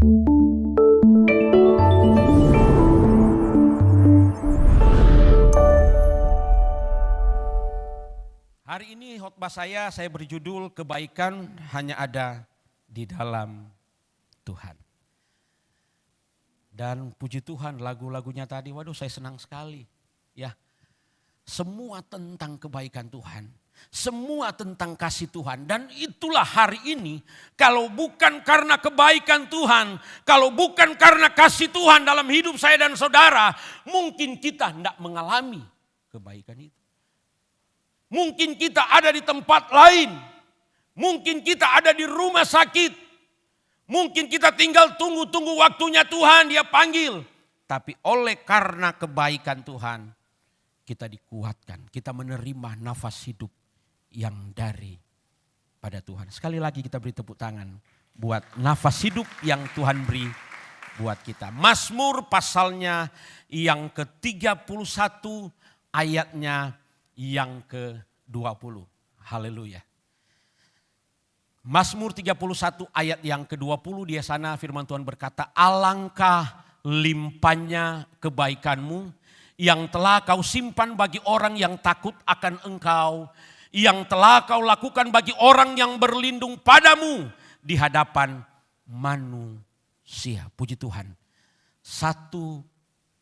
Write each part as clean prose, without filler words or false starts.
Hari ini khotbah saya berjudul kebaikan hanya ada di dalam Tuhan. Dan puji Tuhan lagu-lagunya tadi, waduh saya senang sekali. Ya, semua tentang kebaikan Tuhan, semua tentang kasih Tuhan. Dan itulah hari ini, kalau bukan karena kebaikan Tuhan, kalau bukan karena kasih Tuhan dalam hidup saya dan saudara, mungkin kita tidak mengalami kebaikan itu. Mungkin kita ada di tempat lain. Mungkin kita ada di rumah sakit. Mungkin kita tinggal tunggu-tunggu waktunya Tuhan, Dia panggil. Tapi oleh karena kebaikan Tuhan, kita dikuatkan. Kita menerima nafas hidup yang dari pada Tuhan. Sekali lagi kita beri tepuk tangan buat nafas hidup yang Tuhan beri buat kita. Mazmur pasalnya yang ke-31 ayatnya yang ke-20. Haleluya. Mazmur 31 ayat yang ke-20, di sana firman Tuhan berkata, alangkah limpahnya kebaikanmu yang telah kau simpan bagi orang yang takut akan engkau, yang telah kau lakukan bagi orang yang berlindung padamu di hadapan manusia. Puji Tuhan. Satu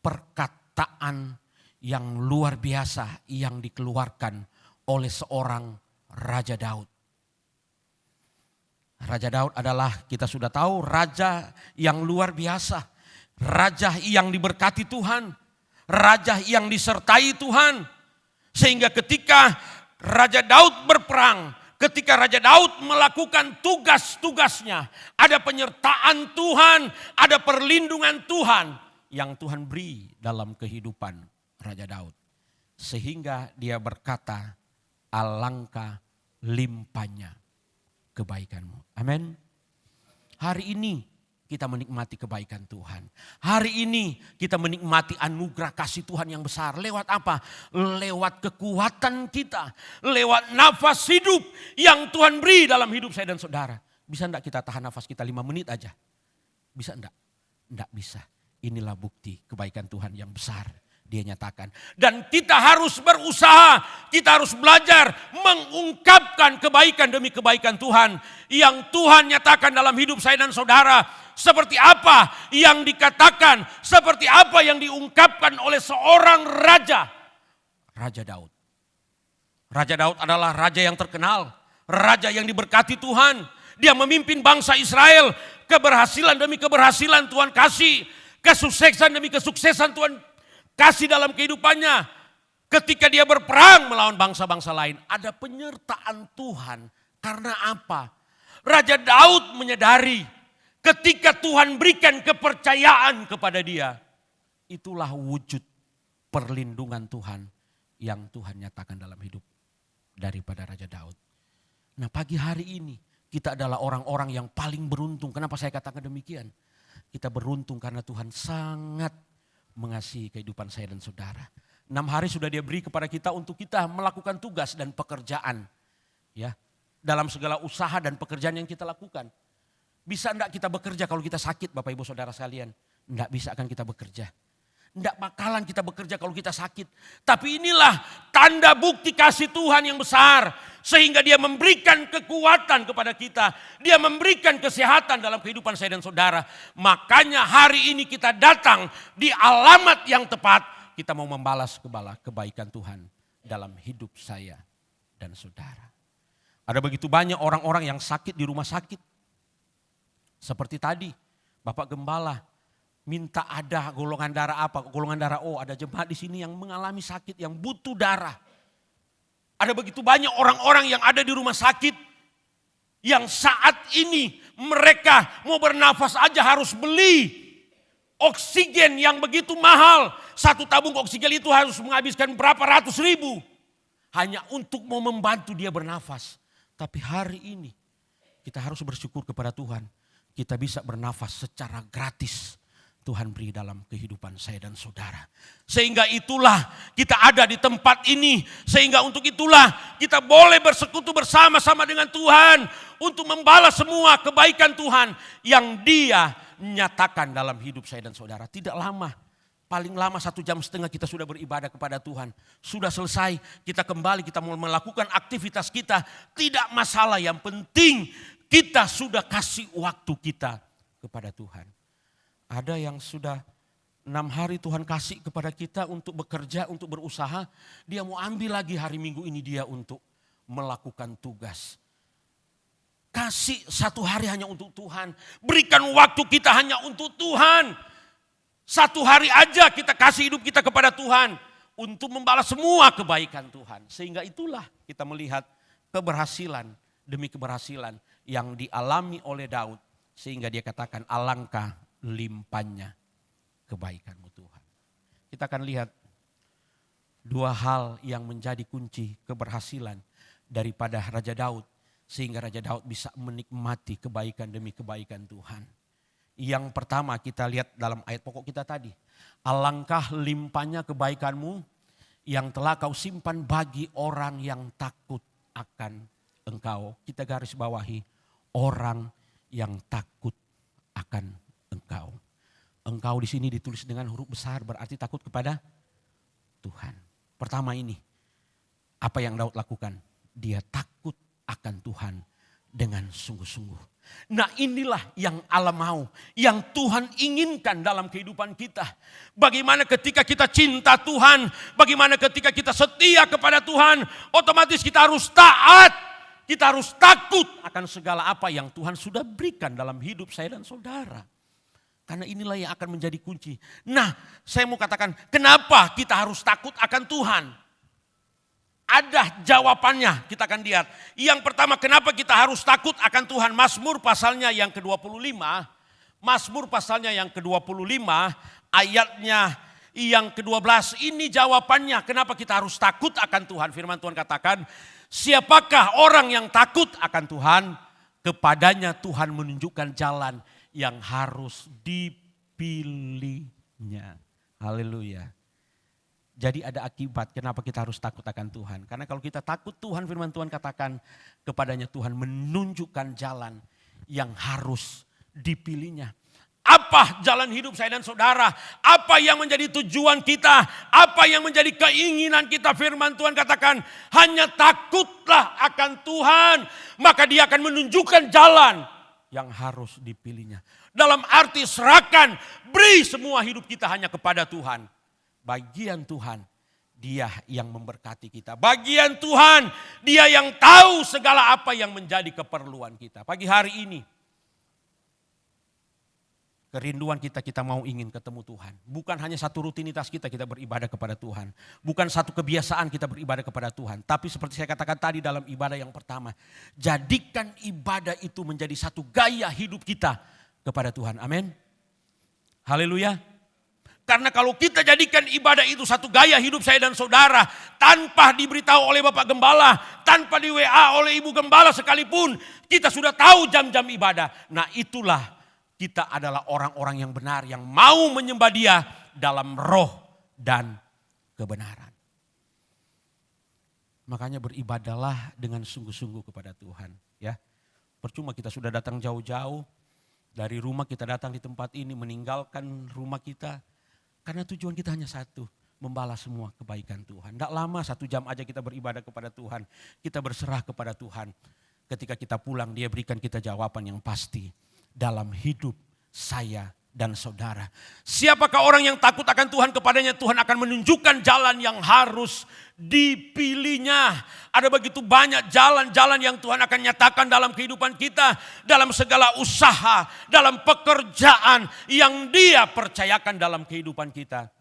perkataan yang luar biasa yang dikeluarkan oleh seorang Raja Daud. Raja Daud adalah, kita sudah tahu, raja yang luar biasa. Raja yang diberkati Tuhan. Raja yang disertai Tuhan. Sehingga ketika Raja Daud berperang, ketika Raja Daud melakukan tugas-tugasnya, ada penyertaan Tuhan, ada perlindungan Tuhan yang Tuhan beri dalam kehidupan Raja Daud. Sehingga dia berkata, alangkah limpahnya kebaikanmu. Amin. Hari ini kita menikmati kebaikan Tuhan. Hari ini kita menikmati anugerah kasih Tuhan yang besar. Lewat apa? Lewat kekuatan kita. Lewat nafas hidup yang Tuhan beri dalam hidup saya dan saudara. Bisa enggak kita tahan nafas kita 5 menit aja? Bisa enggak? Enggak bisa. Inilah bukti kebaikan Tuhan yang besar. Dia nyatakan. Dan kita harus berusaha, kita harus belajar mengungkapkan kebaikan demi kebaikan Tuhan. Yang Tuhan nyatakan dalam hidup saya dan saudara. Seperti apa yang dikatakan, seperti apa yang diungkapkan oleh seorang raja. Raja Daud. Raja Daud adalah raja yang terkenal. Raja yang diberkati Tuhan. Dia memimpin bangsa Israel. Keberhasilan demi keberhasilan Tuhan kasih. Kesuksesan demi kesuksesan Tuhan kasih dalam kehidupannya. Ketika dia berperang melawan bangsa-bangsa lain, ada penyertaan Tuhan. Karena apa? Raja Daud menyadari ketika Tuhan berikan kepercayaan kepada dia, itulah wujud perlindungan Tuhan yang Tuhan nyatakan dalam hidup daripada Raja Daud. Nah, pagi hari ini kita adalah orang-orang yang paling beruntung. Kenapa saya katakan demikian? Kita beruntung karena Tuhan sangat mengasihi kehidupan saya dan saudara. 6 hari sudah Dia beri kepada kita untuk kita melakukan tugas dan pekerjaan. Ya, dalam segala usaha dan pekerjaan yang kita lakukan. Bisa enggak kita bekerja kalau kita sakit, Bapak Ibu Saudara sekalian? Enggak bisa akan kita bekerja. Enggak bakalan kita bekerja kalau kita sakit. Tapi inilah tanda bukti kasih Tuhan yang besar. Sehingga Dia memberikan kekuatan kepada kita. Dia memberikan kesehatan dalam kehidupan saya dan saudara. Makanya hari ini kita datang di alamat yang tepat. Kita mau membalas kebaikan Tuhan dalam hidup saya dan saudara. Ada begitu banyak orang-orang yang sakit di rumah sakit. Seperti tadi Bapak Gembala minta ada golongan darah apa, golongan darah O. Ada jemaat di sini yang mengalami sakit, yang butuh darah. Ada begitu banyak orang-orang yang ada di rumah sakit yang saat ini mereka mau bernafas aja harus beli oksigen yang begitu mahal. 1 tabung oksigen itu harus menghabiskan berapa ratus ribu hanya untuk mau membantu dia bernafas. Tapi hari ini kita harus bersyukur kepada Tuhan. Kita bisa bernafas secara gratis. Tuhan beri dalam kehidupan saya dan saudara. Sehingga itulah kita ada di tempat ini. Sehingga untuk itulah kita boleh bersekutu bersama-sama dengan Tuhan. Untuk membalas semua kebaikan Tuhan yang Dia nyatakan dalam hidup saya dan saudara. Tidak lama, paling lama 1,5 jam kita sudah beribadah kepada Tuhan. Sudah selesai, kita kembali, kita mau melakukan aktivitas kita. Tidak masalah, yang penting kita sudah kasih waktu kita kepada Tuhan. Ada yang sudah 6 hari Tuhan kasih kepada kita untuk bekerja, untuk berusaha. Dia mau ambil lagi hari Minggu ini dia untuk melakukan tugas. Kasih 1 hari hanya untuk Tuhan. Berikan waktu kita hanya untuk Tuhan. 1 hari aja kita kasih hidup kita kepada Tuhan. Untuk membalas semua kebaikan Tuhan. Sehingga itulah kita melihat keberhasilan demi keberhasilan yang dialami oleh Daud. Sehingga dia katakan alangkah limpahnya kebaikanmu Tuhan. Kita akan lihat 2 hal yang menjadi kunci keberhasilan daripada Raja Daud. Sehingga Raja Daud bisa menikmati kebaikan demi kebaikan Tuhan. Yang pertama kita lihat dalam ayat pokok kita tadi. Alangkah limpahnya kebaikanmu yang telah kau simpan bagi orang yang takut akan engkau. Kita garis bawahi orang yang takut akan engkau. Engkau di sini ditulis dengan huruf besar, berarti takut kepada Tuhan. Pertama ini, apa yang Daud lakukan? Dia takut akan Tuhan dengan sungguh-sungguh. Nah inilah yang Allah mau, yang Tuhan inginkan dalam kehidupan kita. Bagaimana ketika kita cinta Tuhan, bagaimana ketika kita setia kepada Tuhan, otomatis kita harus taat. Kita harus takut akan segala apa yang Tuhan sudah berikan dalam hidup saya dan saudara. Karena inilah yang akan menjadi kunci. Nah, saya mau katakan, kenapa kita harus takut akan Tuhan? Ada jawabannya, kita akan lihat. Yang pertama, kenapa kita harus takut akan Tuhan? Mazmur pasalnya yang ke-25. Mazmur pasalnya yang ke-25, ayatnya yang ke-12. Ini jawabannya, kenapa kita harus takut akan Tuhan. Firman Tuhan katakan, siapakah orang yang takut akan Tuhan? Kepadanya Tuhan menunjukkan jalan yang harus dipilihnya. Haleluya. Jadi ada akibat kenapa kita harus takut akan Tuhan. Karena kalau kita takut Tuhan, firman Tuhan katakan kepadanya Tuhan menunjukkan jalan yang harus dipilihnya. Apa jalan hidup saya dan saudara? Apa yang menjadi tujuan kita? Apa yang menjadi keinginan kita? Firman Tuhan katakan hanya takutlah akan Tuhan. Maka dia akan menunjukkan jalan yang harus dipilihnya. Dalam arti serahkan, beri semua hidup kita hanya kepada Tuhan. Bagian Tuhan, dia yang memberkati kita. Bagian Tuhan, dia yang tahu segala apa yang menjadi keperluan kita. Pagi hari ini, kerinduan kita mau ingin ketemu Tuhan. Bukan hanya satu rutinitas kita beribadah kepada Tuhan. Bukan satu kebiasaan kita beribadah kepada Tuhan. Tapi seperti saya katakan tadi dalam ibadah yang pertama. Jadikan ibadah itu menjadi satu gaya hidup kita kepada Tuhan. Amin. Haleluya. Karena kalau kita jadikan ibadah itu satu gaya hidup saya dan saudara. Tanpa diberitahu oleh Bapak Gembala. Tanpa di WA oleh Ibu Gembala sekalipun. Kita sudah tahu jam-jam ibadah. Nah itulah kita adalah orang-orang yang benar. Yang mau menyembah dia dalam roh dan kebenaran. Makanya beribadahlah dengan sungguh-sungguh kepada Tuhan. Ya, percuma kita sudah datang jauh-jauh. Dari rumah kita datang di tempat ini, meninggalkan rumah kita. Karena tujuan kita hanya satu, membalas semua kebaikan Tuhan. Tidak lama 1 jam aja kita beribadah kepada Tuhan. Kita berserah kepada Tuhan. Ketika kita pulang dia berikan kita jawaban yang pasti. Dalam hidup saya dan saudara. Siapakah orang yang takut akan Tuhan, kepadanya Tuhan akan menunjukkan jalan yang harus dipilihnya. Ada begitu banyak jalan-jalan yang Tuhan akan nyatakan dalam kehidupan kita. Dalam segala usaha, dalam pekerjaan yang dia percayakan dalam kehidupan kita.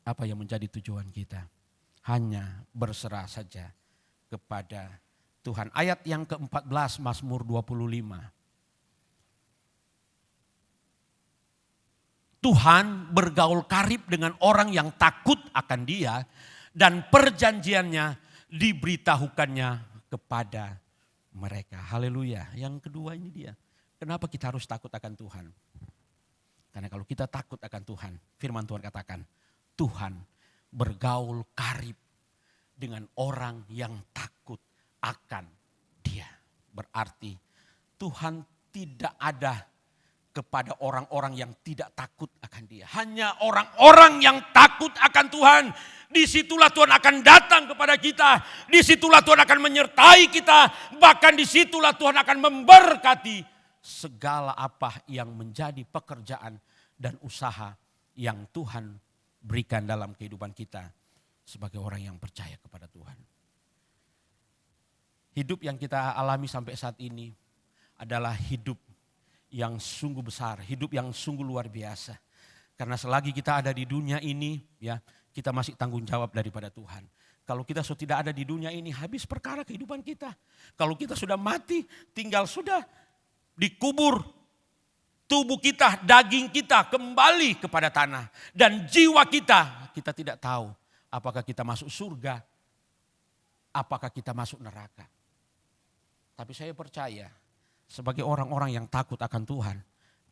Apa yang menjadi tujuan kita? Hanya berserah saja kepada Tuhan. Ayat yang ke-14 Mazmur 25. Tuhan bergaul karib dengan orang yang takut akan dia dan perjanjiannya diberitahukannya kepada mereka. Haleluya. Yang kedua ini dia. Kenapa kita harus takut akan Tuhan? Karena kalau kita takut akan Tuhan, firman Tuhan katakan, Tuhan bergaul karib dengan orang yang takut akan dia. Berarti Tuhan tidak ada kepada orang-orang yang tidak takut akan Dia. Hanya orang-orang yang takut akan Tuhan. Disitulah Tuhan akan datang kepada kita. Disitulah Tuhan akan menyertai kita. Bahkan disitulah Tuhan akan memberkati segala apa yang menjadi pekerjaan dan usaha yang Tuhan berikan dalam kehidupan kita sebagai orang yang percaya kepada Tuhan. Hidup yang kita alami sampai saat ini adalah hidup yang sungguh besar, hidup yang sungguh luar biasa. Karena selagi kita ada di dunia ini, ya, kita masih tanggung jawab daripada Tuhan. Kalau kita sudah tidak ada di dunia ini, habis perkara kehidupan kita. Kalau kita sudah mati, tinggal sudah dikubur. Tubuh kita, daging kita kembali kepada tanah. Dan jiwa kita tidak tahu apakah kita masuk surga, apakah kita masuk neraka. Tapi saya percaya, sebagai orang-orang yang takut akan Tuhan,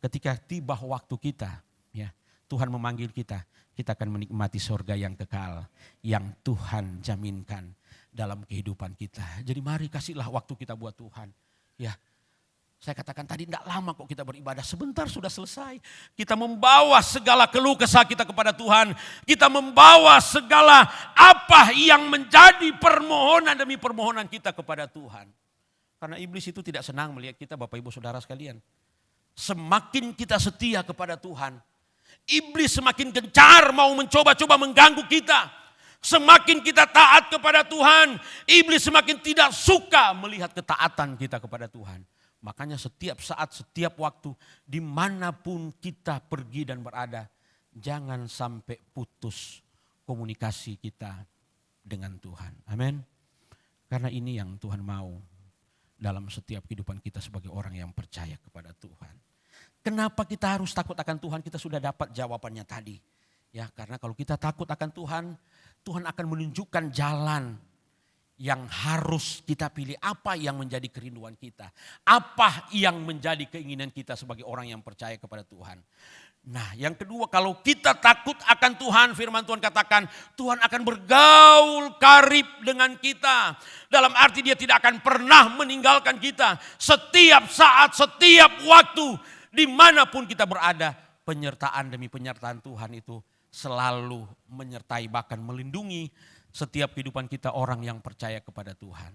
ketika tiba waktu kita, ya, Tuhan memanggil kita akan menikmati surga yang kekal, yang Tuhan jaminkan dalam kehidupan kita. Jadi mari kasihlah waktu kita buat Tuhan. Ya, saya katakan tadi tidak lama kok kita beribadah, sebentar sudah selesai. Kita membawa segala keluh kesah kita kepada Tuhan. Kita membawa segala apa yang menjadi permohonan demi permohonan kita kepada Tuhan. Karena iblis itu tidak senang melihat kita, Bapak Ibu Saudara sekalian. Semakin kita setia kepada Tuhan, iblis semakin gencar mau mencoba-coba mengganggu kita. Semakin kita taat kepada Tuhan, iblis semakin tidak suka melihat ketaatan kita kepada Tuhan. Makanya setiap saat, setiap waktu, dimanapun kita pergi dan berada, jangan sampai putus komunikasi kita dengan Tuhan. Amin. Karena ini yang Tuhan mau dalam setiap kehidupan kita sebagai orang yang percaya kepada Tuhan. Kenapa kita harus takut akan Tuhan? Kita sudah dapat jawabannya tadi. Ya, karena kalau kita takut akan Tuhan, Tuhan akan menunjukkan jalan yang harus kita pilih. Apa yang menjadi kerinduan kita? Apa yang menjadi keinginan kita sebagai orang yang percaya kepada Tuhan? Nah, yang kedua, kalau kita takut akan Tuhan, firman Tuhan katakan Tuhan akan bergaul karib dengan kita. Dalam arti Dia tidak akan pernah meninggalkan kita. Setiap saat, setiap waktu, dimanapun kita berada, penyertaan demi penyertaan Tuhan itu selalu menyertai, bahkan melindungi setiap kehidupan kita orang yang percaya kepada Tuhan.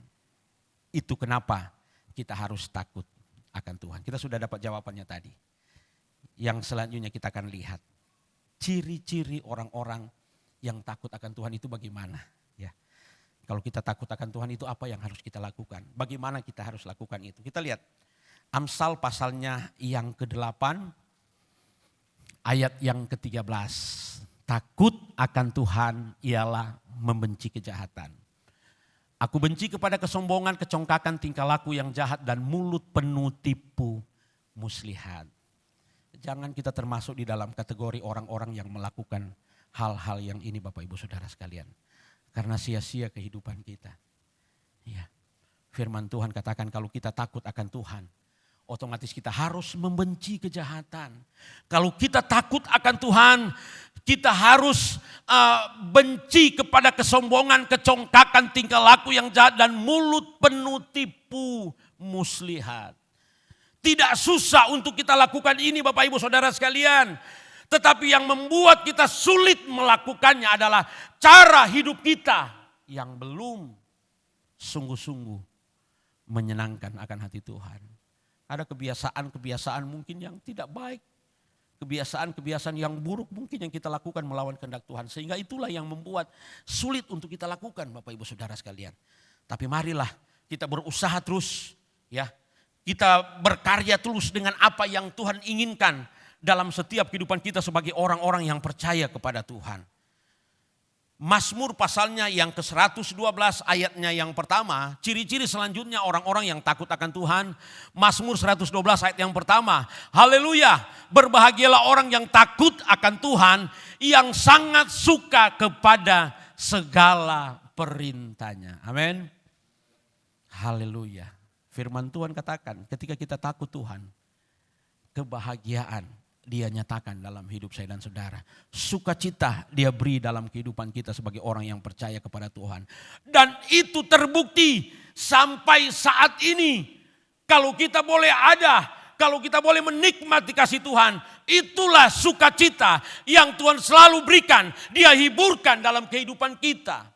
Itu kenapa kita harus takut akan Tuhan. Kita sudah dapat jawabannya tadi. Yang selanjutnya kita akan lihat ciri-ciri orang-orang yang takut akan Tuhan itu bagaimana. Ya, kalau kita takut akan Tuhan itu apa yang harus kita lakukan? Bagaimana kita harus lakukan itu? Kita lihat Amsal pasalnya yang ke-8 ayat yang ke-13. Takut akan Tuhan ialah membenci kejahatan. Aku benci kepada kesombongan, kecongkakan, tingkah laku yang jahat dan mulut penuh tipu muslihat. Jangan kita termasuk di dalam kategori orang-orang yang melakukan hal-hal yang ini, Bapak Ibu Saudara sekalian. Karena sia-sia kehidupan kita. Ya. Firman Tuhan katakan kalau kita takut akan Tuhan, otomatis kita harus membenci kejahatan. Kalau kita takut akan Tuhan, kita harus benci kepada kesombongan, kecongkakan, tingkah laku yang jahat dan mulut penuh tipu muslihat. Tidak susah untuk kita lakukan ini, Bapak Ibu Saudara sekalian. Tetapi yang membuat kita sulit melakukannya adalah cara hidup kita yang belum sungguh-sungguh menyenangkan akan hati Tuhan. Ada kebiasaan-kebiasaan mungkin yang tidak baik. Kebiasaan-kebiasaan yang buruk mungkin yang kita lakukan melawan kehendak Tuhan. Sehingga itulah yang membuat sulit untuk kita lakukan, Bapak Ibu Saudara sekalian. Tapi marilah kita berusaha terus, ya. Kita berkarya terus dengan apa yang Tuhan inginkan dalam setiap kehidupan kita sebagai orang-orang yang percaya kepada Tuhan. Mazmur pasalnya yang ke-112 ayatnya yang pertama, ciri-ciri selanjutnya orang-orang yang takut akan Tuhan. Mazmur 112 ayat yang pertama, haleluya, berbahagialah orang yang takut akan Tuhan, yang sangat suka kepada segala perintahnya. Amin. Haleluya. Firman Tuhan katakan ketika kita takut Tuhan, kebahagiaan Dia nyatakan dalam hidup saya dan saudara. Sukacita Dia beri dalam kehidupan kita sebagai orang yang percaya kepada Tuhan. Dan itu terbukti sampai saat ini. Kalau kita boleh ada kalau kita boleh menikmati kasih Tuhan, itulah sukacita yang Tuhan selalu berikan. Dia hiburkan dalam kehidupan kita.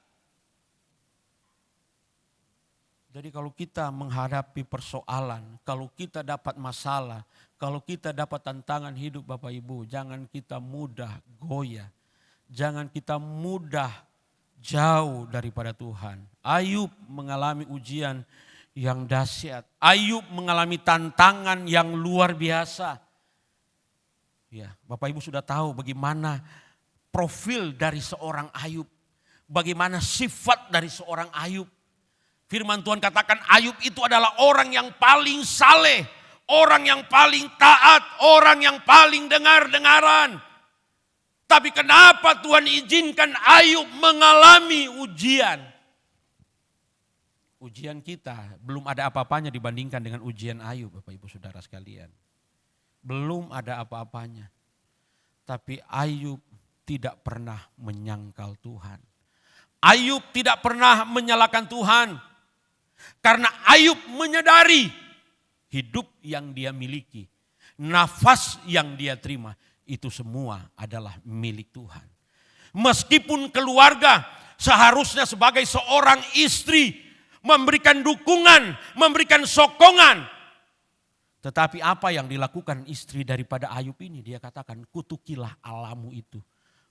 Jadi kalau kita menghadapi persoalan, kalau kita dapat masalah, kalau kita dapat tantangan hidup Bapak Ibu, jangan kita mudah goyah. Jangan kita mudah jauh daripada Tuhan. Ayub mengalami ujian yang dahsyat. Ayub mengalami tantangan yang luar biasa. Ya, Bapak Ibu sudah tahu bagaimana profil dari seorang Ayub. Bagaimana sifat dari seorang Ayub. Firman Tuhan katakan Ayub itu adalah orang yang paling saleh, orang yang paling taat, orang yang paling dengar-dengaran. Tapi kenapa Tuhan izinkan Ayub mengalami ujian? Ujian kita belum ada apa-apanya dibandingkan dengan ujian Ayub, Bapak Ibu Saudara sekalian. Belum ada apa-apanya. Tapi Ayub tidak pernah menyangkal Tuhan. Ayub tidak pernah menyalahkan Tuhan. Karena Ayub menyadari hidup yang dia miliki, nafas yang dia terima, itu semua adalah milik Tuhan. Meskipun keluarga seharusnya sebagai seorang istri memberikan dukungan, memberikan sokongan. Tetapi apa yang dilakukan istri daripada Ayub ini, dia katakan kutukilah Allahmu itu.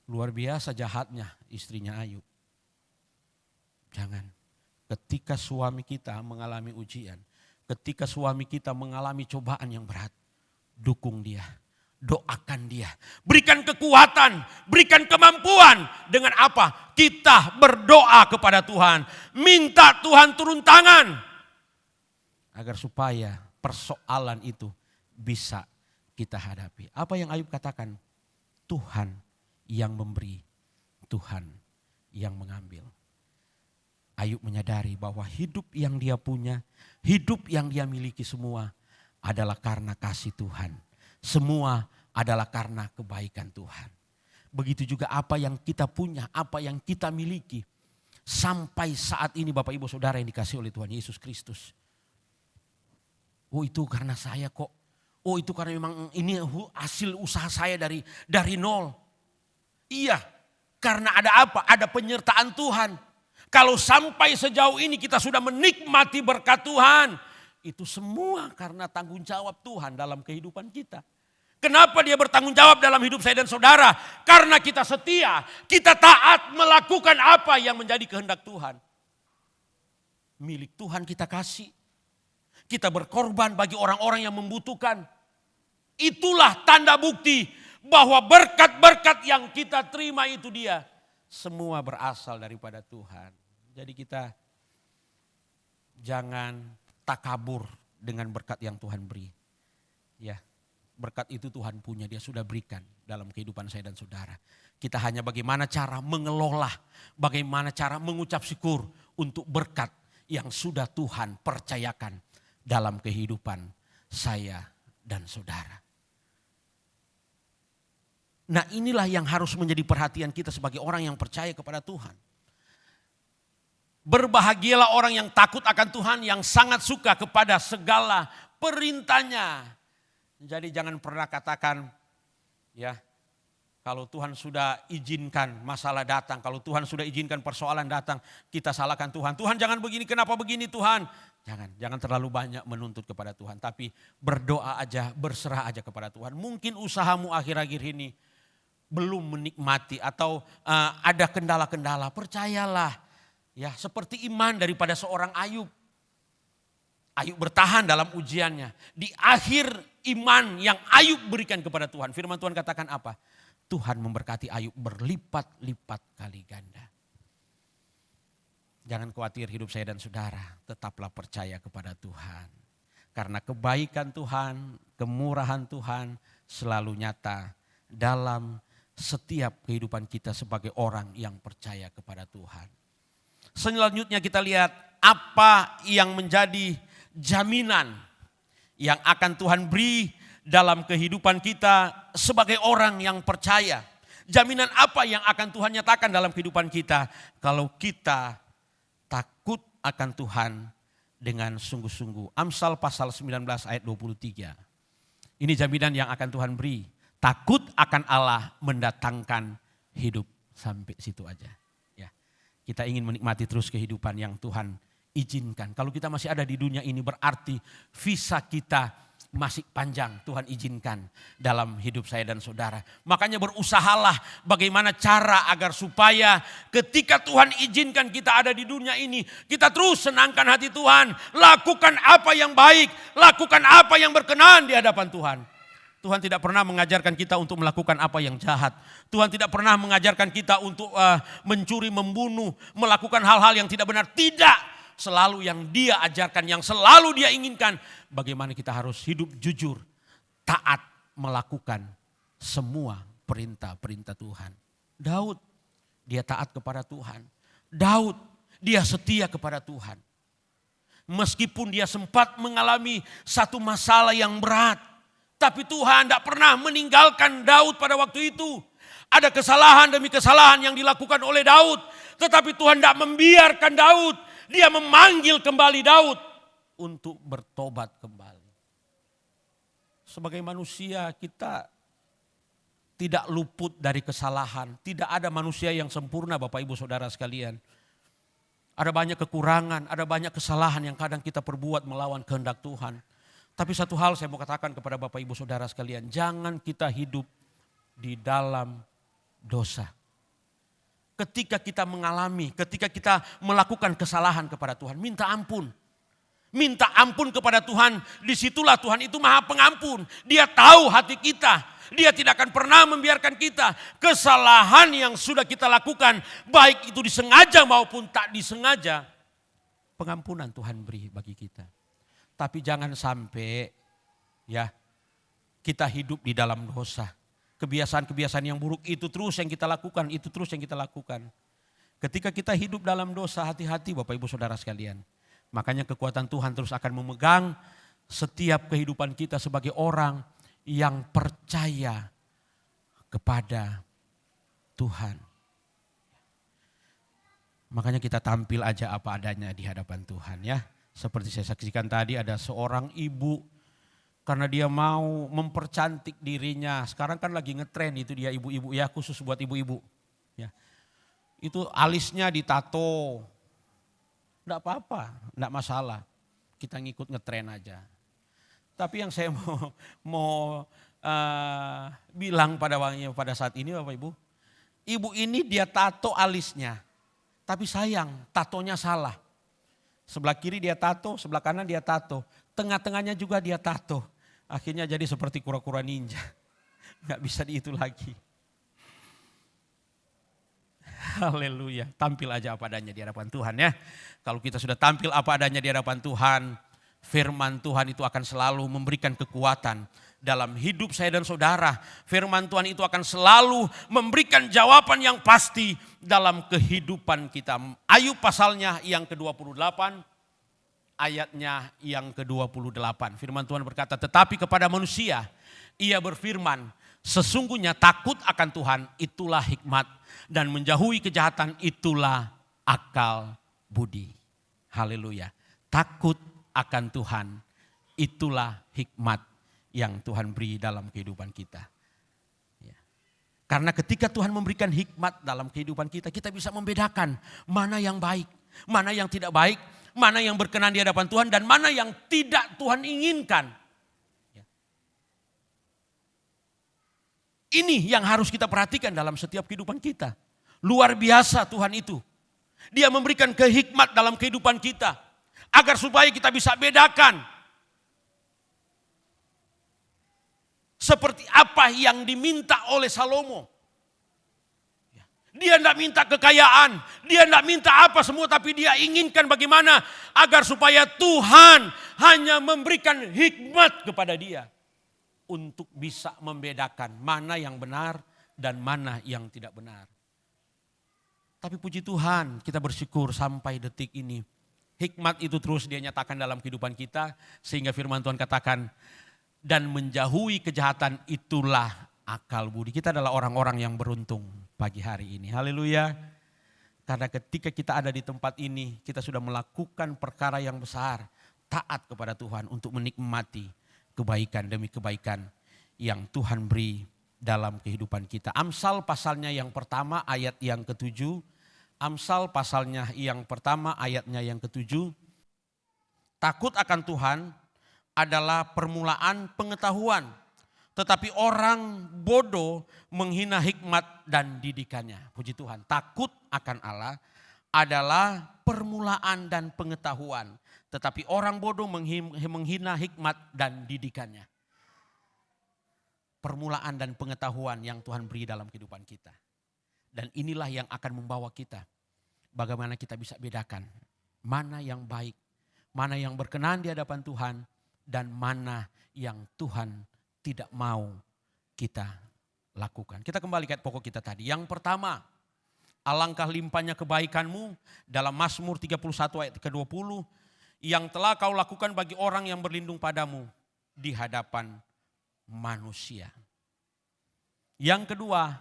Luar biasa jahatnya istrinya Ayub. Jangan. Ketika suami kita mengalami ujian, ketika suami kita mengalami cobaan yang berat, dukung dia, doakan dia, berikan kekuatan, berikan kemampuan. Dengan apa? Kita berdoa kepada Tuhan, minta Tuhan turun tangan agar supaya persoalan itu bisa kita hadapi. Apa yang Ayub katakan? Tuhan yang memberi, Tuhan yang mengambil. Ayub menyadari bahwa hidup yang dia punya, hidup yang dia miliki semua adalah karena kasih Tuhan. Semua adalah karena kebaikan Tuhan. Begitu juga apa yang kita punya, apa yang kita miliki. Sampai saat ini Bapak Ibu Saudara yang dikasihi oleh Tuhan Yesus Kristus. Oh itu karena saya kok. Oh itu karena memang ini hasil usaha saya dari nol. Iya, karena ada apa? Ada penyertaan Tuhan. Kalau sampai sejauh ini kita sudah menikmati berkat Tuhan. Itu semua karena tanggung jawab Tuhan dalam kehidupan kita. Kenapa dia bertanggung jawab dalam hidup saya dan saudara? Karena kita setia, kita taat melakukan apa yang menjadi kehendak Tuhan. Milik Tuhan kita kasih. Kita berkorban bagi orang-orang yang membutuhkan. Itulah tanda bukti bahwa berkat-berkat yang kita terima itu dia. Semua berasal daripada Tuhan. Jadi kita jangan takabur dengan berkat yang Tuhan beri. Ya, berkat itu Tuhan punya, dia sudah berikan dalam kehidupan saya dan saudara. Kita hanya bagaimana cara mengelola, bagaimana cara mengucap syukur untuk berkat yang sudah Tuhan percayakan dalam kehidupan saya dan saudara. Nah inilah yang harus menjadi perhatian kita sebagai orang yang percaya kepada Tuhan. Berbahagialah orang yang takut akan Tuhan, yang sangat suka kepada segala perintahnya. Jadi jangan pernah katakan, ya kalau Tuhan sudah izinkan masalah datang, kalau Tuhan sudah izinkan persoalan datang, kita salahkan Tuhan. Tuhan jangan begini, kenapa begini Tuhan? Jangan terlalu banyak menuntut kepada Tuhan. Tapi berdoa aja, berserah aja kepada Tuhan. Mungkin usahamu akhir-akhir ini belum menikmati atau ada kendala-kendala, percayalah ya seperti iman daripada seorang Ayub. Ayub bertahan dalam ujiannya. Di akhir iman yang Ayub berikan kepada Tuhan, firman Tuhan katakan apa? Tuhan memberkati Ayub berlipat-lipat kali ganda. Jangan khawatir hidup saya dan saudara, tetaplah percaya kepada Tuhan. Karena kebaikan Tuhan, kemurahan Tuhan selalu nyata dalam setiap kehidupan kita sebagai orang yang percaya kepada Tuhan. Selanjutnya kita lihat apa yang menjadi jaminan yang akan Tuhan beri dalam kehidupan kita sebagai orang yang percaya. Jaminan apa yang akan Tuhan nyatakan dalam kehidupan kita kalau kita takut akan Tuhan dengan sungguh-sungguh. Amsal pasal 19 ayat 23. Ini jaminan yang akan Tuhan beri. Takut akan Allah mendatangkan hidup. Sampai situ aja. Ya, kita ingin menikmati terus kehidupan yang Tuhan izinkan. Kalau kita masih ada di dunia ini berarti visa kita masih panjang, Tuhan izinkan dalam hidup saya dan saudara. Makanya berusahalah bagaimana cara agar supaya ketika Tuhan izinkan kita ada di dunia ini, kita terus senangkan hati Tuhan. Lakukan apa yang baik, lakukan apa yang berkenan di hadapan Tuhan. Tuhan tidak pernah mengajarkan kita untuk melakukan apa yang jahat. Tuhan tidak pernah mengajarkan kita untuk mencuri, membunuh, melakukan hal-hal yang tidak benar. Tidak. Selalu yang Dia ajarkan, yang selalu Dia inginkan. Bagaimana kita harus hidup jujur, taat melakukan semua perintah-perintah Tuhan. Daud, dia taat kepada Tuhan. Daud, dia setia kepada Tuhan. Meskipun dia sempat mengalami satu masalah yang berat. Tapi Tuhan tidak pernah meninggalkan Daud pada waktu itu. Ada kesalahan demi kesalahan yang dilakukan oleh Daud. Tetapi Tuhan tidak membiarkan Daud. Dia memanggil kembali Daud untuk bertobat kembali. Sebagai manusia kita tidak luput dari kesalahan. Tidak ada manusia yang sempurna Bapak Ibu Saudara sekalian. Ada banyak kekurangan, ada banyak kesalahan yang kadang kita perbuat melawan kehendak Tuhan. Tapi satu hal saya mau katakan kepada Bapak Ibu Saudara sekalian. Jangan kita hidup di dalam dosa. Ketika kita mengalami, ketika kita melakukan kesalahan kepada Tuhan, minta ampun. Minta ampun kepada Tuhan, disitulah Tuhan itu maha pengampun. Dia tahu hati kita, Dia tidak akan pernah membiarkan kita. Kesalahan yang sudah kita lakukan, baik itu disengaja maupun tak disengaja, pengampunan Tuhan beri bagi kita. Tapi jangan sampai ya kita hidup di dalam dosa. Kebiasaan-kebiasaan yang buruk itu terus yang kita lakukan, itu terus yang kita lakukan. Ketika kita hidup dalam dosa, hati-hati Bapak Ibu Saudara sekalian. Makanya kekuatan Tuhan terus akan memegang setiap kehidupan kita sebagai orang yang percaya kepada Tuhan. Makanya kita tampil aja apa adanya di hadapan Tuhan ya. Seperti saya saksikan tadi ada seorang ibu. Karena dia mau mempercantik dirinya. Sekarang kan lagi ngetren itu dia ibu-ibu ya, khusus buat ibu-ibu. Ya. Itu alisnya ditato. Enggak apa-apa, enggak masalah. Kita ngikut ngetren aja. Tapi yang saya mau bilang pada saat ini Bapak Ibu. Ibu ini dia tato alisnya. Tapi sayang, tatonya salah. Sebelah kiri dia tato, sebelah kanan dia tato. Tengah-tengahnya juga dia tato. Akhirnya jadi seperti kura-kura ninja. Gak bisa diitu lagi. Haleluya. Tampil aja apa adanya di hadapan Tuhan ya. Kalau kita sudah tampil apa adanya di hadapan Tuhan, firman Tuhan itu akan selalu memberikan kekuatan dalam hidup saya dan saudara. Firman Tuhan itu akan selalu memberikan jawaban yang pasti dalam kehidupan kita. Ayub pasalnya yang ke-28. Ayatnya yang ke-28. Firman Tuhan berkata, tetapi kepada manusia ia berfirman, sesungguhnya takut akan Tuhan itulah hikmat dan menjauhi kejahatan itulah akal budi. Haleluya. Takut akan Tuhan itulah hikmat yang Tuhan beri dalam kehidupan kita. Ya. Karena ketika Tuhan memberikan hikmat dalam kehidupan kita, kita bisa membedakan mana yang baik, mana yang tidak baik, mana yang berkenan di hadapan Tuhan dan mana yang tidak Tuhan inginkan. Ini yang harus kita perhatikan dalam setiap kehidupan kita. Luar biasa Tuhan itu. Dia memberikan kehikmat dalam kehidupan kita. Agar supaya kita bisa bedakan. Seperti apa yang diminta oleh Salomo. Dia tidak minta kekayaan, dia tidak minta apa semua, tapi dia inginkan bagaimana agar supaya Tuhan hanya memberikan hikmat kepada dia. Untuk bisa membedakan mana yang benar dan mana yang tidak benar. Tapi puji Tuhan kita bersyukur sampai detik ini. Hikmat itu terus dia nyatakan dalam kehidupan kita. Sehingga firman Tuhan katakan, dan menjauhi kejahatan itulah akal budi. Kita adalah orang-orang yang beruntung pagi hari ini. Haleluya. Karena ketika kita ada di tempat ini, kita sudah melakukan perkara yang besar. Taat kepada Tuhan untuk menikmati kebaikan demi kebaikan yang Tuhan beri dalam kehidupan kita. Amsal pasalnya yang pertama ayat yang ke-7. Amsal pasalnya yang pertama ayatnya yang ke-7. Takut akan Tuhan adalah permulaan pengetahuan, tetapi orang bodoh menghina hikmat dan didikannya. Puji Tuhan, takut akan Allah adalah permulaan dan pengetahuan, tetapi orang bodoh menghina hikmat dan didikannya. Permulaan dan pengetahuan yang Tuhan beri dalam kehidupan kita. Dan inilah yang akan membawa kita, bagaimana kita bisa bedakan mana yang baik, mana yang berkenan di hadapan Tuhan, dan mana yang Tuhan tidak mau kita lakukan. Kita kembali ke pokok kita tadi. Yang pertama, alangkah limpahnya kebaikanmu dalam Mazmur 31 ayat ke-20 yang telah kau lakukan bagi orang yang berlindung padamu di hadapan manusia. Yang kedua,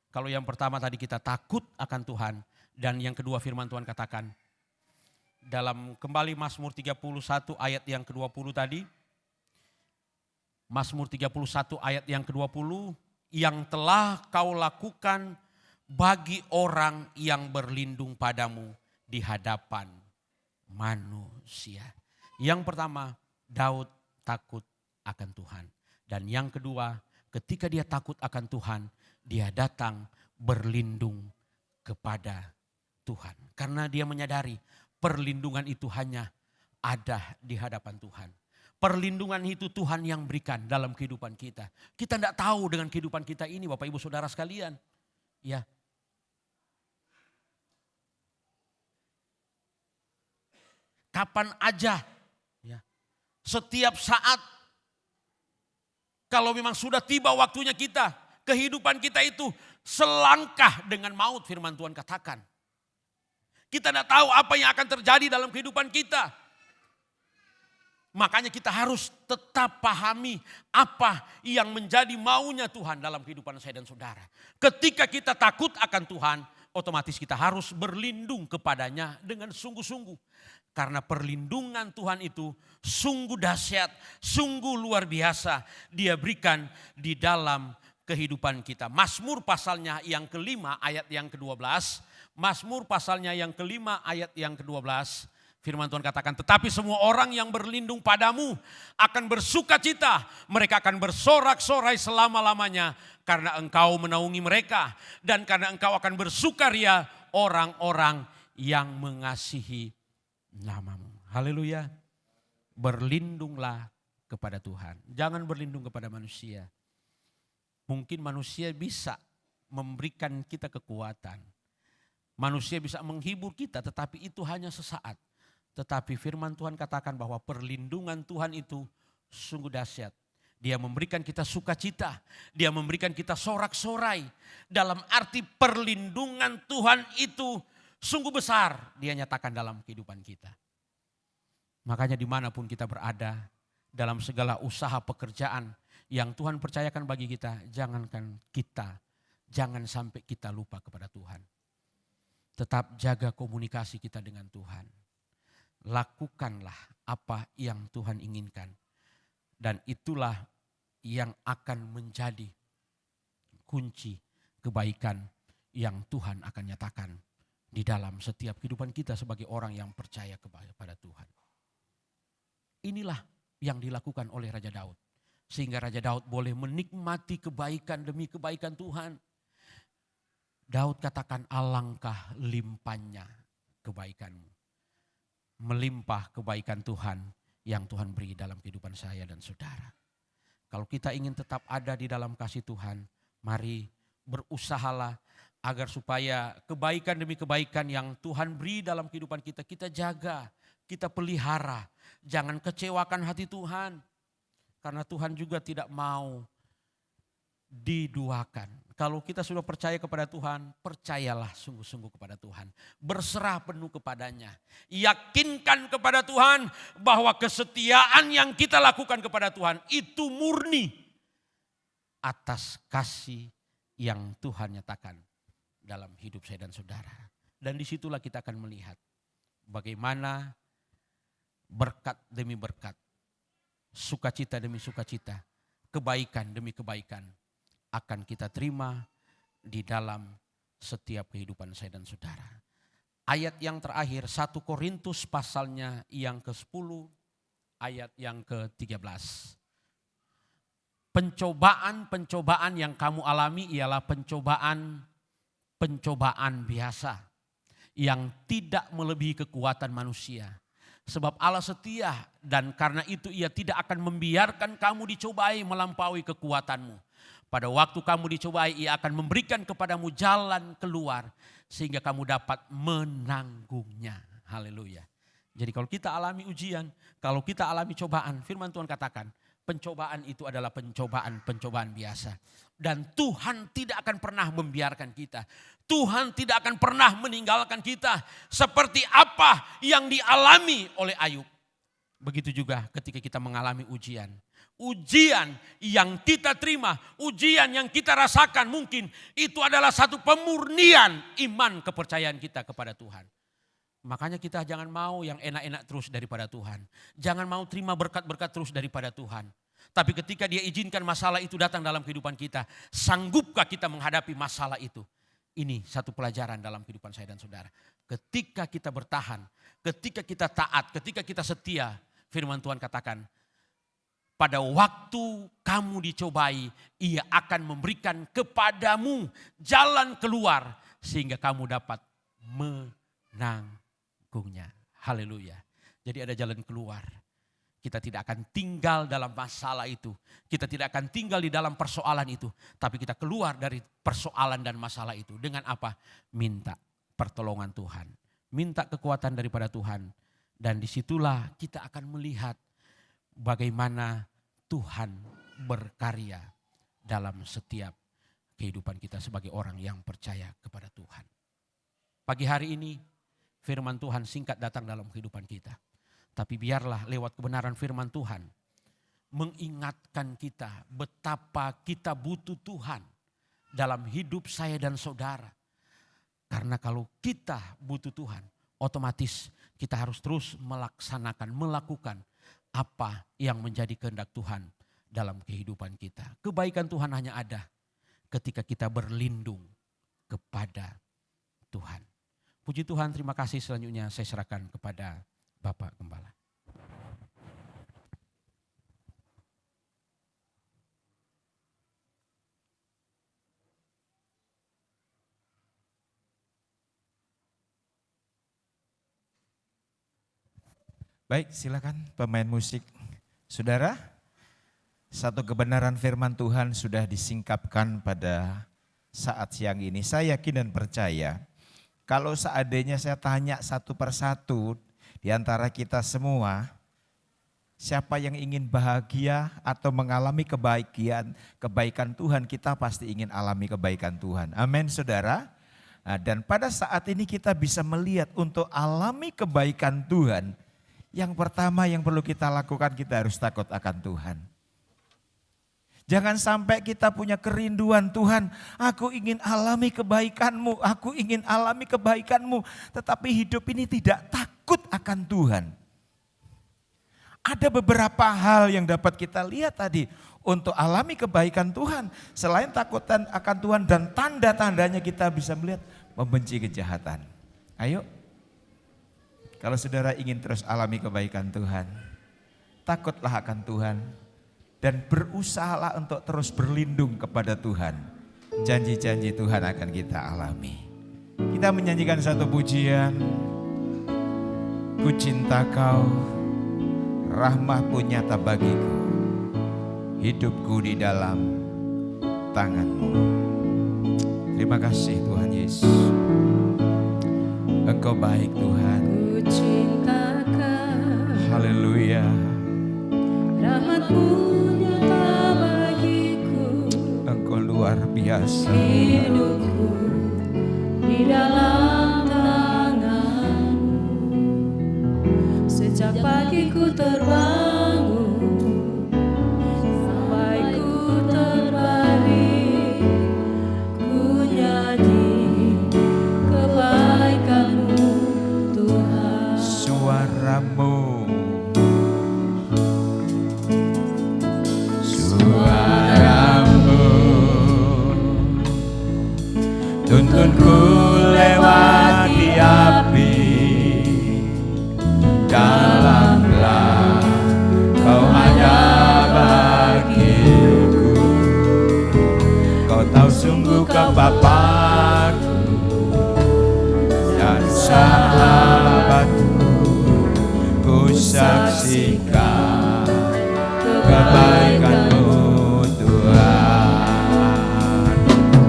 kalau yang pertama tadi kita takut akan Tuhan, dan yang kedua firman Tuhan katakan dalam kembali Mazmur 31 ayat yang ke-20 tadi. Mazmur 31 ayat yang ke-20, yang telah kau lakukan bagi orang yang berlindung padamu di hadapan manusia. Yang pertama, Daud takut akan Tuhan. Dan yang kedua, ketika dia takut akan Tuhan, dia datang berlindung kepada Tuhan. Karena dia menyadari perlindungan itu hanya ada di hadapan Tuhan. Perlindungan itu Tuhan yang berikan dalam kehidupan kita. Kita tidak tahu dengan kehidupan kita ini, Bapak Ibu Saudara sekalian. Ya. Kapan aja, ya. Setiap saat, kalau memang sudah tiba waktunya kita, kehidupan kita itu selangkah dengan maut, firman Tuhan katakan. Kita tidak tahu apa yang akan terjadi dalam kehidupan kita. Makanya kita harus tetap pahami apa yang menjadi maunya Tuhan dalam kehidupan saya dan saudara. Ketika kita takut akan Tuhan, otomatis kita harus berlindung kepadanya dengan sungguh-sungguh. Karena perlindungan Tuhan itu sungguh dahsyat, sungguh luar biasa. Dia berikan di dalam kehidupan kita. Mazmur pasalnya yang kelima ayat yang ke-12. Mazmur pasalnya yang kelima ayat yang ke-12. Firman Tuhan katakan, tetapi semua orang yang berlindung padamu akan bersuka cita. Mereka akan bersorak-sorai selama-lamanya karena engkau menaungi mereka. Dan karena engkau akan bersukaria orang-orang yang mengasihi namamu. Haleluya. Berlindunglah kepada Tuhan. Jangan berlindung kepada manusia. Mungkin manusia bisa memberikan kita kekuatan. Manusia bisa menghibur kita, tetapi itu hanya sesaat. Tetapi firman Tuhan katakan bahwa perlindungan Tuhan itu sungguh dahsyat. Dia memberikan kita sukacita, dia memberikan kita sorak-sorai. Dalam arti perlindungan Tuhan itu sungguh besar, dia nyatakan dalam kehidupan kita. Makanya dimanapun kita berada, dalam segala usaha pekerjaan yang Tuhan percayakan bagi kita, jangan sampai kita lupa kepada Tuhan. Tetap jaga komunikasi kita dengan Tuhan. Lakukanlah apa yang Tuhan inginkan. Dan itulah yang akan menjadi kunci kebaikan yang Tuhan akan nyatakan di dalam setiap kehidupan kita sebagai orang yang percaya kepada Tuhan. Inilah yang dilakukan oleh Raja Daud. Sehingga Raja Daud boleh menikmati kebaikan demi kebaikan Tuhan. Daud katakan, alangkah limpahnya kebaikanmu. Melimpah kebaikan Tuhan yang Tuhan beri dalam kehidupan saya dan saudara. Kalau kita ingin tetap ada di dalam kasih Tuhan, mari berusahalah agar supaya kebaikan demi kebaikan yang Tuhan beri dalam kehidupan kita, kita jaga, kita pelihara. Jangan kecewakan hati Tuhan. Karena Tuhan juga tidak mau diduakan. Kalau kita sudah percaya kepada Tuhan, percayalah sungguh-sungguh kepada Tuhan. Berserah penuh kepadanya. Yakinkan kepada Tuhan bahwa kesetiaan yang kita lakukan kepada Tuhan itu murni atas kasih yang Tuhan nyatakan dalam hidup saya dan saudara. Dan disitulah kita akan melihat bagaimana berkat demi berkat sukacita demi sukacita, kebaikan demi kebaikan akan kita terima di dalam setiap kehidupan saya dan saudara. Ayat yang terakhir 1 Korintus pasalnya yang ke-10 ayat yang ke-13. Pencobaan-pencobaan yang kamu alami ialah pencobaan biasa yang tidak melebihi kekuatan manusia. Sebab Allah setia dan karena itu Ia tidak akan membiarkan kamu dicobai melampaui kekuatanmu. Pada waktu kamu dicobai, Ia akan memberikan kepadamu jalan keluar sehingga kamu dapat menanggungnya. Haleluya. Jadi kalau kita alami ujian, kalau kita alami cobaan, firman Tuhan katakan, pencobaan itu adalah pencobaan biasa. Dan Tuhan tidak akan pernah membiarkan kita. Tuhan tidak akan pernah meninggalkan kita. Seperti apa yang dialami oleh Ayub. Begitu juga ketika kita mengalami ujian. Ujian yang kita terima, ujian yang kita rasakan mungkin itu adalah satu pemurnian iman kepercayaan kita kepada Tuhan. Makanya kita jangan mau yang enak-enak terus daripada Tuhan. Jangan mau terima berkat-berkat terus daripada Tuhan. Tapi ketika Dia izinkan masalah itu datang dalam kehidupan kita, sanggupkah kita menghadapi masalah itu? Ini satu pelajaran dalam kehidupan saya dan saudara. Ketika kita bertahan, ketika kita taat, ketika kita setia, firman Tuhan katakan, pada waktu kamu dicobai, Ia akan memberikan kepadamu jalan keluar sehingga kamu dapat menanggungnya. Haleluya. Jadi ada jalan keluar. Kita tidak akan tinggal dalam masalah itu. Kita tidak akan tinggal di dalam persoalan itu. Tapi kita keluar dari persoalan dan masalah itu. Dengan apa? Minta pertolongan Tuhan. Minta kekuatan daripada Tuhan. Dan disitulah kita akan melihat bagaimana Tuhan berkarya dalam setiap kehidupan kita sebagai orang yang percaya kepada Tuhan. Pagi hari ini firman Tuhan singkat datang dalam kehidupan kita. Tapi biarlah lewat kebenaran firman Tuhan mengingatkan kita betapa kita butuh Tuhan dalam hidup saya dan saudara. Karena kalau kita butuh Tuhan, otomatis kita harus terus melakukan apa yang menjadi kehendak Tuhan dalam kehidupan kita. Kebaikan Tuhan hanya ada ketika kita berlindung kepada Tuhan. Puji Tuhan, terima kasih. Selanjutnya saya serahkan kepada Bapak Gembala. Baik, silakan pemain musik. Saudara, satu kebenaran firman Tuhan sudah disingkapkan pada saat siang ini. Saya yakin dan percaya kalau seandainya saya tanya satu persatu di antara kita semua, siapa yang ingin bahagia atau mengalami kebaikan Tuhan, kita pasti ingin alami kebaikan Tuhan. Amin, saudara. Nah, dan pada saat ini kita bisa melihat untuk alami kebaikan Tuhan, yang pertama yang perlu kita lakukan, kita harus takut akan Tuhan. Jangan sampai kita punya kerinduan, Tuhan, aku ingin alami kebaikan-Mu, aku ingin alami kebaikan-Mu. Tetapi hidup ini tidak takut akan Tuhan. Ada beberapa hal yang dapat kita lihat tadi untuk alami kebaikan Tuhan. Selain takutan akan Tuhan dan tanda-tandanya kita bisa melihat membenci kejahatan. Ayo, kalau saudara ingin terus alami kebaikan Tuhan, takutlah akan Tuhan. Dan berusahalah untuk terus berlindung kepada Tuhan. Janji-janji Tuhan akan kita alami. Kita menyanyikan satu pujian. Ku cinta Kau, rahmat-Mu nyata bagiku. Hidupku di dalam tangan-Mu. Terima kasih Tuhan Yesus. Engkau baik Tuhan. Ku cinta Kau. Haleluya. Rahmat-Mu nyata bagiku. Engkau luar biasa. Hidupku di dalam tangan-Mu. Sejak pagi ku terbangun sampai ku terbaring, ku nyanyi kebaikan-Mu Tuhan. Suaramu sungguh Kau Bapa-Ku dan sahabatku. Ku saksikan kebaikan-Mu Tuhan.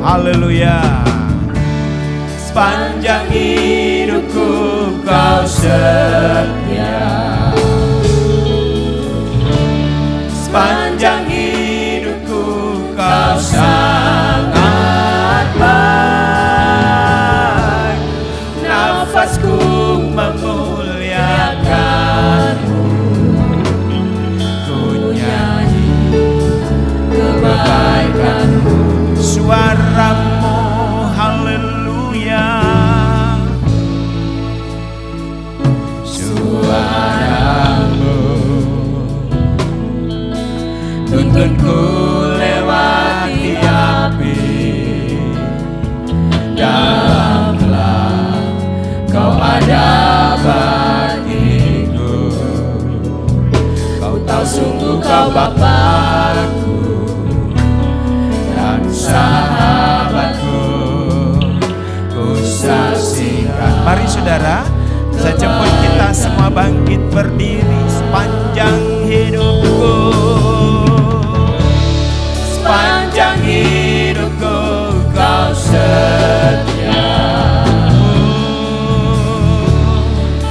Haleluya. Sepanjang hidupku Kau setia, sepanjang hidupku Kau sangat baik. Nafasku memuliakan-Mu, ku nyanyi kebaikan-Mu. Suara-Mu, haleluya. Suara-Mu tuntunku lewati api. Dalamlah Kau ada bagiku. Kau tahu sungguh Kau Bapa-Ku dan sahabatku. Ku saksikan. Mari saudara, sejemput kita semua bangkit berdiri. Sepanjang hidupku, sepanjang hidupku Kau setia,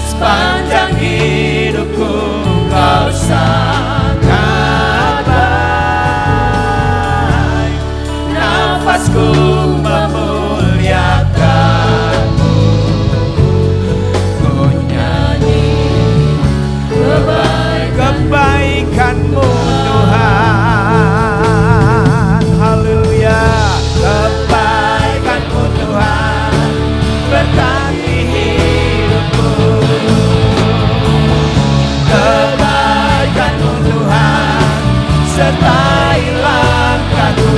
sepanjang hidupku Kau sangat baik. Nafasku memuliakan-Mu, ku nyanyi kebaikan-Mu Tuhan. Haleluya. Kebaikan-Mu Tuhan berkati hidupku. Kebaikan-Mu Tuhan sertai langkahku.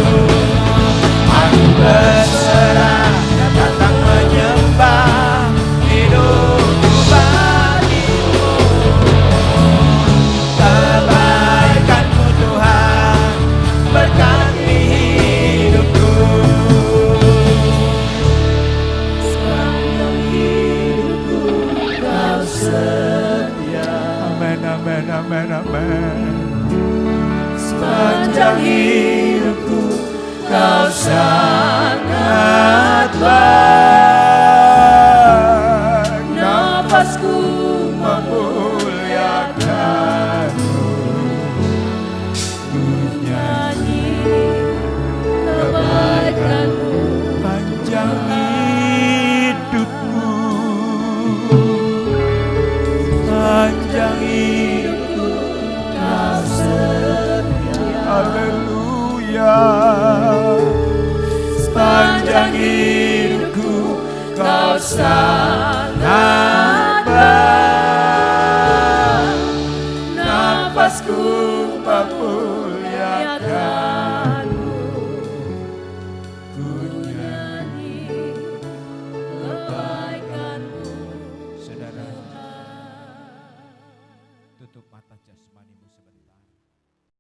Aku berserah, datang menyembah, hidupku bagi-Mu. Kebaikan-Mu Tuhan berkati hidupku. Sepanjang hidupku Kau setia. Amin, amin, amin, amin. Sepanjang hidupku Kau sangat baik. Nafasku memuliakan-Mu, ku nyanyi kebaikan-Mu. Panjang hidupku, panjang hidupku Kau setia. Haleluya. Sepanjang hidupku Kau sangat